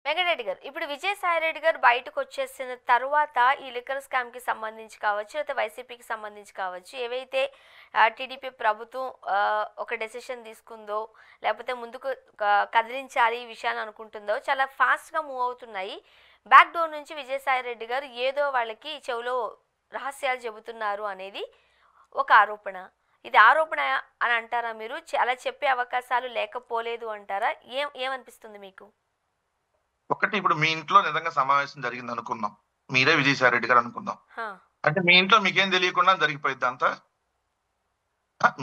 వెంకటరెడ్డి గారు, ఇప్పుడు విజయసాయిరెడ్డి గారు బయటకొచ్చేసిన తరువాత ఈ లిక్కర్ స్కామ్‌కి సంబంధించి కావచ్చు, లేకపోతే వైసీపీకి సంబంధించి కావచ్చు, ఏవైతే టీడీపీ ప్రభుత్వం ఒక డెసిషన్ తీసుకుందో, లేకపోతే ముందుకు కదిలించాలి ఈ విషయాన్ని అనుకుంటుందో, చాలా ఫాస్ట్‌గా మూవ్ అవుతున్నాయి. బ్యాక్ డోర్ నుంచి విజయసాయిరెడ్డి గారు ఏదో వాళ్ళకి చెవిలో రహస్యాలు చెబుతున్నారు అనేది ఒక ఆరోపణ. ఇది ఆరోపణ అని అంటారా మీరు? అలా చెప్పే అవకాశాలు లేకపోలేదు అంటారా? ఏమనిపిస్తుంది మీకు? ఒకటి ఇప్పుడు మీ ఇంట్లో నిజంగా సమావేశం జరిగింది అనుకుందాం. మీరే విజయసాయి రెడ్డి గారు అనుకుందాం. హా! అంటే మీ ఇంట్లో మీకేం తెలియకుండా జరిగిపోయిద్దా అంతా?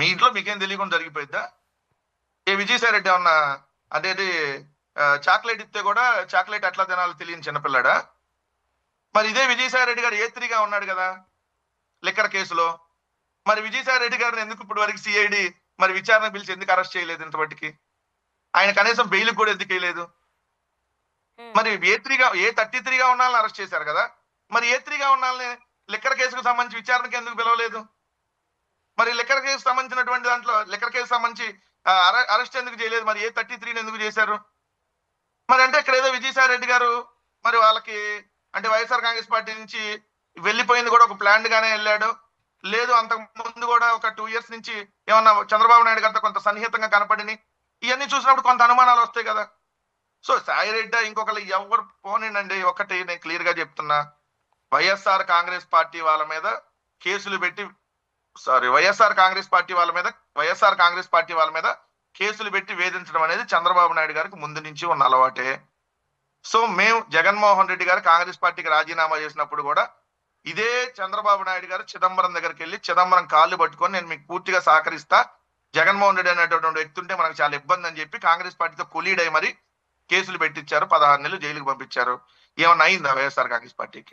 మీ ఇంట్లో మీకేం తెలియకుండా జరిగిపోయిద్దా? ఏ విజయసాయి రెడ్డి ఏమన్నా అదేది చాక్లేట్ ఇస్తే కూడా చాక్లేట్ ఎట్లా తినాలో తెలియని చిన్న పిల్లాడా? మరి ఇదే విజయసాయి రెడ్డి గారు ఏ3గా ఉన్నాడు గదా! లిక్కర్ కేసులో. మరి విజయసాయి రెడ్డి గారిని ఎందుకు ఇప్పటి వరకు సీఐడీ మరి విచారణకు పిలిచి ఎందుకు అరెస్ట్ చేయలేదు ఇంతమటికి? ఆయన కనీసం బెయిల్‌కి కూడా ఎందుకేయలేదు? హ్మ్. మరి ఏ33గా ఉన్నాళ్ళని అరెస్ట్ చేశారు కదా! మరి ఏ3గా ఉన్నాళ్ళని లిక్కర్ కేసుకు సంబంధించి విచారణకి ఎందుకు పిలవలేదు? మరి లిక్కర్ కేసుకు సంబంధించినటువంటి దాంట్లో లిక్కర్ కేసుకు సంబంధించి అరెస్ట్ ఎందుకు చేయలేదు? మరి ఏ33ని ఎందుకు చేశారు? మరి అంటే ఇక్కడేదో విజయసాయి రెడ్డి గారు మరి వాళ్ళకి అంటే వైఎస్ఆర్ కాంగ్రెస్ పార్టీ నుంచి వెళ్ళిపోయింది కూడా ఒక ప్లాన్డ్ గానే ఎళ్ళాడు. లేదు అంతకు ముందు కూడా ఒక 2 ఇయర్స్ నుంచి ఏమన్నా చంద్రబాబు నాయుడు గారితో కొంత సన్నిహితంగా కనపడినయి. ఇయన్నీ చూసినప్పుడు కొంత అనుమానాలొస్తాయి కదా! సో సాయి రెడ్డి ఇంకొకళ్ళు ఎవరు పోనీనండి. ఒకటి నేను క్లియర్ గా చెప్తున్నా. వైఎస్ఆర్ కాంగ్రెస్ పార్టీ వాళ్ళ మీద కేసులు పెట్టి వైఎస్ఆర్ కాంగ్రెస్ పార్టీ వాళ్ళ మీద కేసులు పెట్టి వేధించడం అనేది చంద్రబాబు నాయుడు గారికి ముందు నుంచి ఉన్న అలవాటే. సో మేము జగన్మోహన్ రెడ్డి గారు కాంగ్రెస్ పార్టీకి రాజీనామా చేసినప్పుడు కూడా ఇదే చంద్రబాబు నాయుడు గారు చిదంబరం దగ్గరికి వెళ్ళి చిదంబరం కాళ్ళు పట్టుకొని నేను మీకు పూర్తిగా సహకరిస్తా. జగన్మోహన్ రెడ్డి అనేటటువంటి వ్యక్తి ఉంటే మనకు చాలా ఇబ్బంది అని చెప్పి కాంగ్రెస్ పార్టీతో కొలీడ్ అయి మరి కేసులు పెట్టించారు. 16 నెలలు జైలుకి పంపించారు. ఏమన్నా అయిందా వైఎస్ఆర్ కాంగ్రెస్ పార్టీకి?